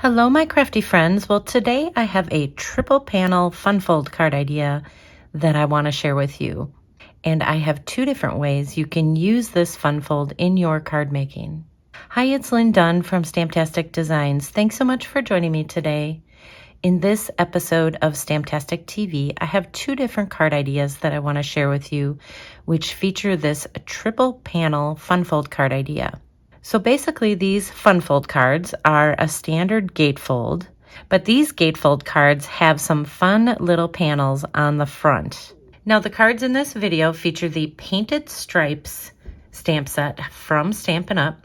Hello, my crafty friends. Well, today I have a triple panel funfold card idea that I want to share with you. And I have two different ways you can use this funfold in your card making. Hi, it's Lynn Dunn from Stamptastic Designs. Thanks so much for joining me today. In this episode of Stamptastic TV, I have two different card ideas that I want to share with you, which feature this triple panel funfold card idea. So basically these funfold cards are a standard gatefold, but these gatefold cards have some fun little panels on the front. Now the cards in this video feature the Painted Stripes stamp set from Stampin Up.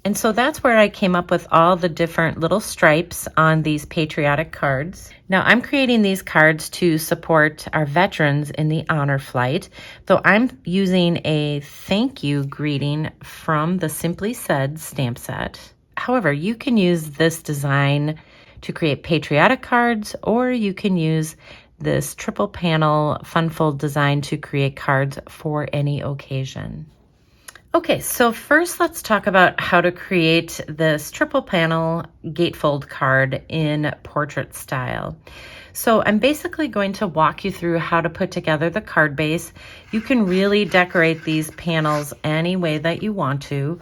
And so that's where I came up with all the different little stripes on these patriotic cards. Now I'm creating these cards to support our veterans in the honor flight, though I'm using a thank you greeting from the Simply Said stamp set. However, you can use this design to create patriotic cards, or you can use this triple panel funfold design to create cards for any occasion. Okay, so first let's talk about how to create this triple panel gatefold card in portrait style. So I'm basically going to walk you through how to put together the card base. You can really decorate these panels any way that you want to.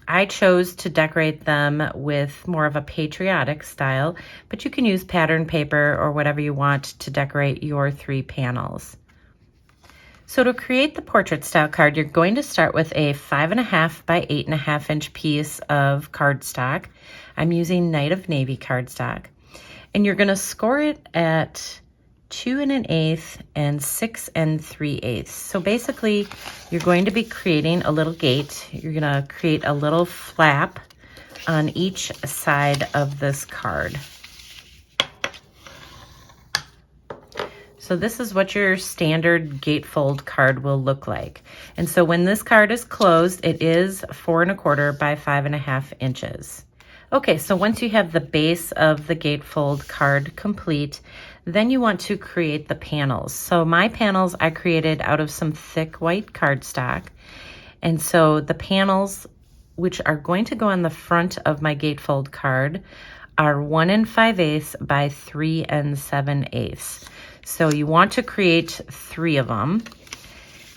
I chose to decorate them with more of a patriotic style, but you can use pattern paper or whatever you want to decorate your three panels. So to create the portrait style card, you're going to start with a 5.5 by 8.5 inch piece of cardstock. I'm using Night of Navy cardstock. And you're going to score it at 2 1/8 and 6 3/8. So basically, you're going to be creating a little gate. You're going to create a little flap on each side of this card. So this is what your standard gatefold card will look like. And so when this card is closed, it is 4 1/4 by 5.5 inches. Okay, so once you have the base of the gatefold card complete, then you want to create the panels. So my panels I created out of some thick white cardstock. And so the panels, which are going to go on the front of my gatefold card, are 1 5/8 by 3 7/8. So you want to create 3 of them.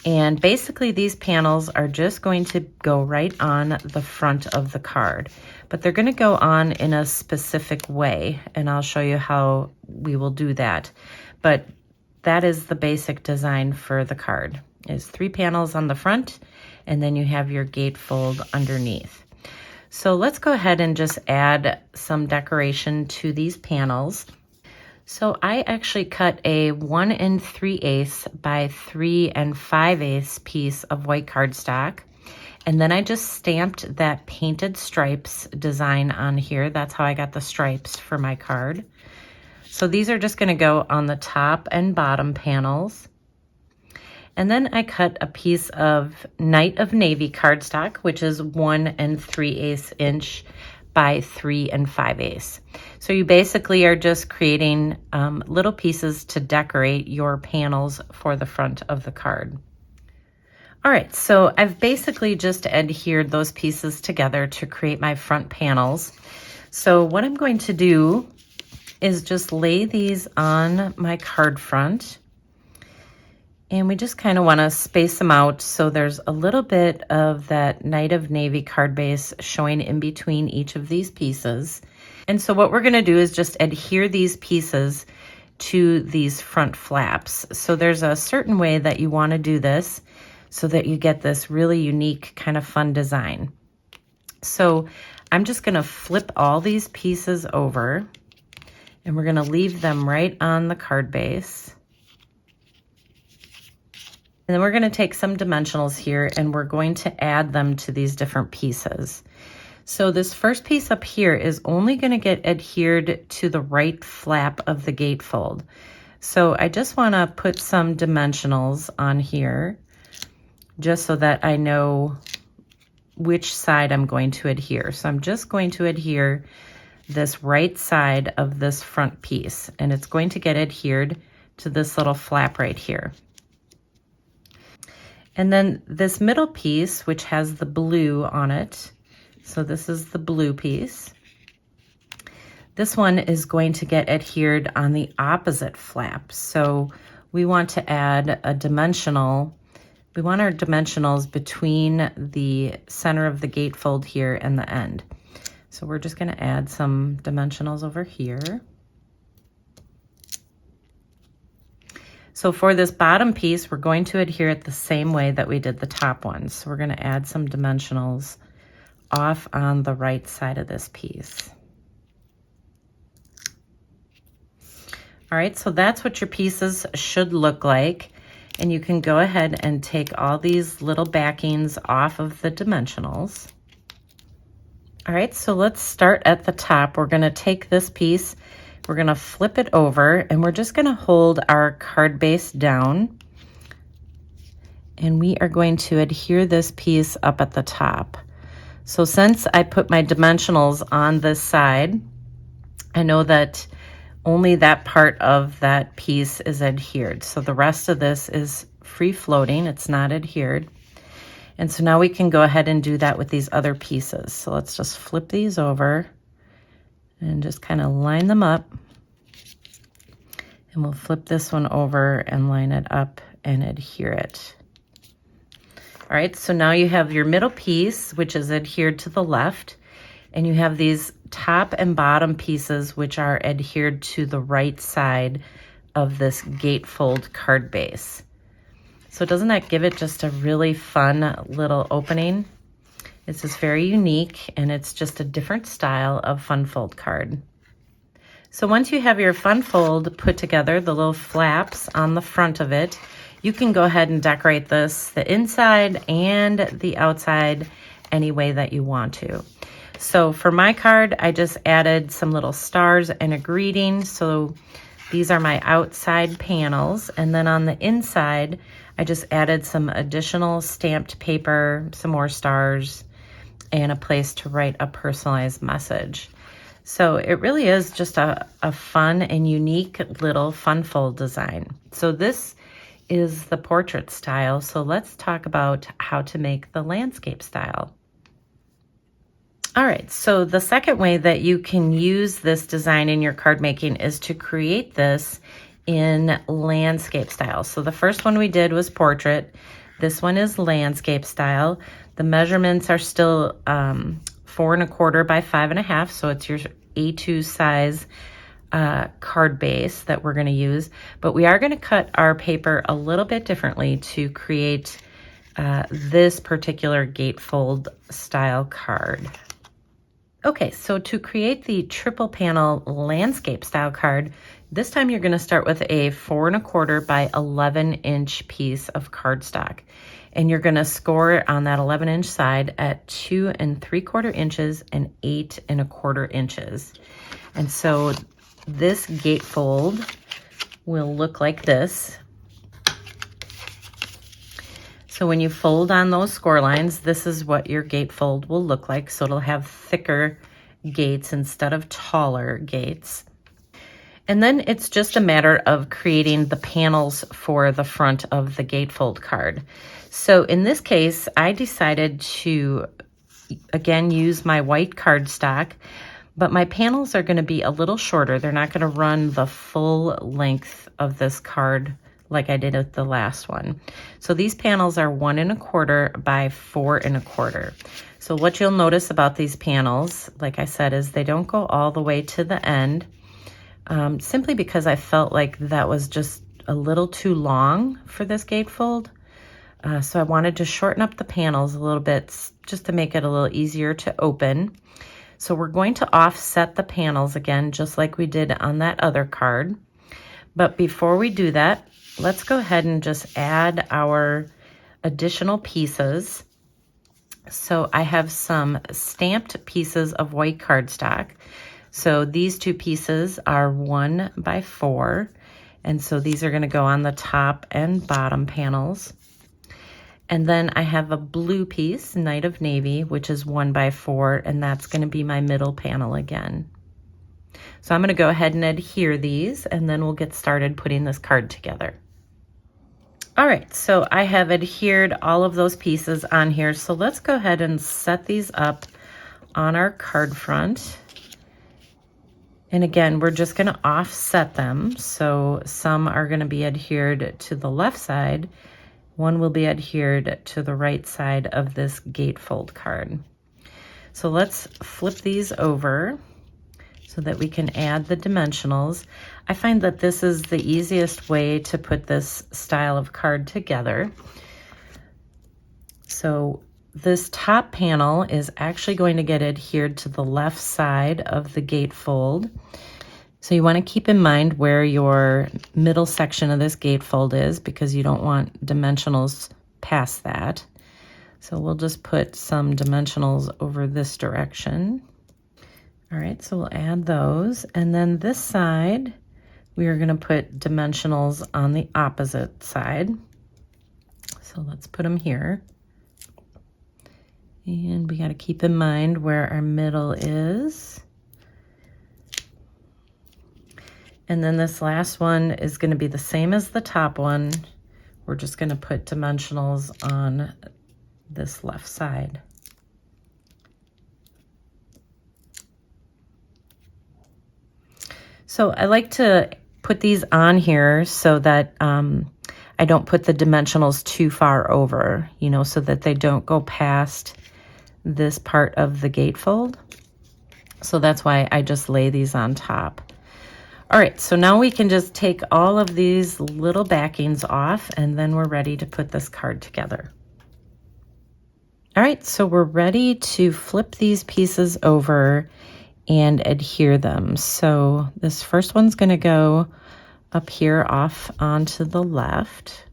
And basically these panels are just going to go right on the front of the card, but they're going to go on in a specific way. And I'll show you how we will do that. But that is the basic design for the card, is 3 panels on the front, and then you have your gatefold underneath. So let's go ahead and just add some decoration to these panels. So I actually cut a 1 3/8 by 3 5/8 piece of white cardstock. And then I just stamped that Painted Stripes design on here. That's how I got the stripes for my card. So these are just gonna go on the top and bottom panels. And then I cut a piece of Night of Navy cardstock, which is 1 3/8 inch by 3 5/8. So you basically are just creating little pieces to decorate your panels for the front of the card. All right, so I've basically just adhered those pieces together to create my front panels. So what I'm going to do is just lay these on my card front. And we just kind of want to space them out so there's a little bit of that Night of Navy card base showing in between each of these pieces. And so what we're going to do is just adhere these pieces to these front flaps. So there's a certain way that you want to do this so that you get this really unique kind of fun design. So I'm just going to flip all these pieces over, and we're going to leave them right on the card base. And then we're going to take some dimensionals here and we're going to add them to these different pieces. So this first piece up here is only going to get adhered to the right flap of the gatefold. So I just want to put some dimensionals on here just so that I know which side I'm going to adhere. So I'm just going to adhere this right side of this front piece, and it's going to get adhered to this little flap right here. And then this middle piece, which has the blue on it, so this is the blue piece, This one is going to get adhered on the opposite flap. So we want to add a dimensional. We want our dimensionals between the center of the gatefold here and the end. So we're just going to add some dimensionals over here. So for this bottom piece, we're going to adhere it the same way that we did the top one. So we're going to add some dimensionals off on the right side of this piece. All right, so that's what your pieces should look like. And you can go ahead and take all these little backings off of the dimensionals. All right, so let's start at the top. We're gonna take this piece, we're gonna flip it over, and we're just gonna hold our card base down. And we are going to adhere this piece up at the top. So since I put my dimensionals on this side, I know that only that part of that piece is adhered. So the rest of this is free floating, it's not adhered. And so now we can go ahead and do that with these other pieces. So let's just flip these over and just kind of line them up. And we'll flip this one over and line it up and adhere it. All right, so now you have your middle piece, which is adhered to the left, and you have these top and bottom pieces, which are adhered to the right side of this gatefold card base. So doesn't that give it just a really fun little opening? It's just very unique, and it's just a different style of funfold card. So once you have your funfold put together, the little flaps on the front of it, you can go ahead and decorate this, the inside and the outside, any way that you want to. So for my card, I just added some little stars and a greeting. So these are my outside panels. And then on the inside, I just added some additional stamped paper, some more stars, and a place to write a personalized message. So it really is just a fun and unique little funfold design. So this is the portrait style. So let's talk about how to make the landscape style. All right, so the second way that you can use this design in your card making is to create this in landscape style. So the first one we did was portrait. This one is landscape style. The measurements are still 4 1/4 by 5 1/2. So it's your A2 size card base that we're going to use. But we are going to cut our paper a little bit differently to create this particular gatefold style card. Okay, so to create the triple panel landscape style card, this time you're going to start with a 4 1/4 by 11-inch piece of cardstock. And you're going to score on that 11-inch side at 2 3/4 inches and 8 1/4 inches. And so this gatefold will look like this. So when you fold on those score lines, this is what your gatefold will look like. So it'll have thicker gates instead of taller gates. And then it's just a matter of creating the panels for the front of the gatefold card. So in this case, I decided to, again, use my white cardstock, but my panels are going to be a little shorter. They're not going to run the full length of this card like I did with the last one. So these panels are 1 1/4 by 4 1/4. So what you'll notice about these panels, like I said, is they don't go all the way to the end, simply because I felt like that was just a little too long for this gatefold. So I wanted to shorten up the panels a little bit just to make it a little easier to open. So we're going to offset the panels again, just like we did on that other card. But before we do that, let's go ahead and just add our additional pieces. So I have some stamped pieces of white cardstock. So these two pieces are 1 by 4. And so these are going to go on the top and bottom panels. And then I have a blue piece, Night of Navy, which is 1 by 4, and that's going to be my middle panel again. So I'm going to go ahead and adhere these, and then we'll get started putting this card together. All right, so I have adhered all of those pieces on here. So let's go ahead and set these up on our card front. And again, we're just going to offset them. So some are going to be adhered to the left side. One will be adhered to the right side of this gatefold card. So let's flip these over so that we can add the dimensionals. I find that this is the easiest way to put this style of card together. So this top panel is actually going to get adhered to the left side of the gatefold. So you want to keep in mind where your middle section of this gatefold is, because you don't want dimensionals past that. So we'll just put some dimensionals over this direction. All right, so we'll add those. And then this side, we are going to put dimensionals on the opposite side. So let's put them here. And we got to keep in mind where our middle is. And then this last one is going to be the same as the top one. We're just going to put dimensionals on this left side. So I like to put these on here so that I don't put the dimensionals too far over, you know, so that they don't go past this part of the gatefold. So that's why I just lay these on top. All right, so now we can just take all of these little backings off, and then we're ready to put this card together. All right, so we're ready to flip these pieces over and adhere them. So this first one's going to go up here off onto the left.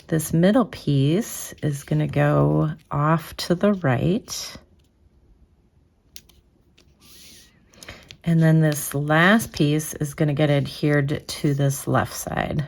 This middle piece is going to go off to the right. And then this last piece is going to get adhered to this left side.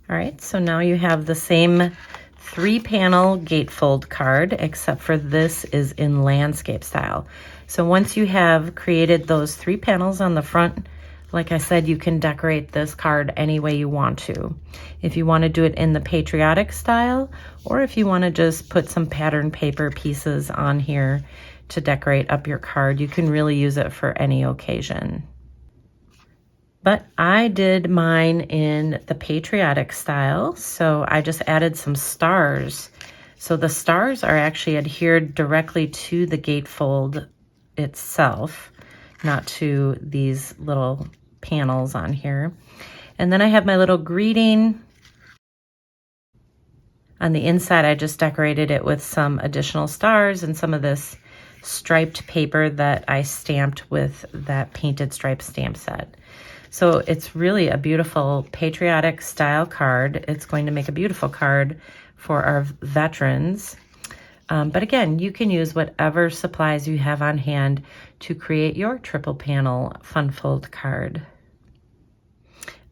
All right, so now you have the same 3-panel gatefold card, except for this is in landscape style. So once you have created those 3 panels on the front, like I said, you can decorate this card any way you want to. If you want to do it in the patriotic style, or if you want to just put some pattern paper pieces on here to decorate up your card, you can really use it for any occasion. But I did mine in the patriotic style, so I just added some stars. So the stars are actually adhered directly to the gatefold itself, not to these little panels on here. And then I have my little greeting. On the inside, I just decorated it with some additional stars and some of this striped paper that I stamped with that painted stripe stamp set. So it's really a beautiful patriotic style card. It's going to make a beautiful card for our veterans. But again, you can use whatever supplies you have on hand to create your triple panel funfold card.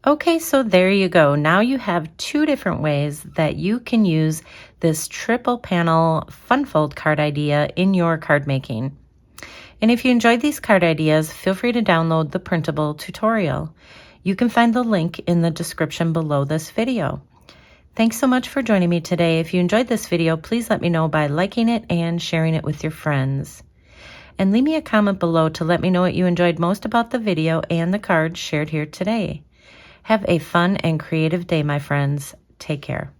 Okay, so there you go. Now you have 2 different ways that you can use this triple panel funfold card idea in your card making. And if you enjoyed these card ideas, feel free to download the printable tutorial. You can find the link in the description below this video. Thanks so much for joining me today. If you enjoyed this video, please let me know by liking it and sharing it with your friends. And leave me a comment below to let me know what you enjoyed most about the video and the cards shared here today. Have a fun and creative day, my friends. Take care.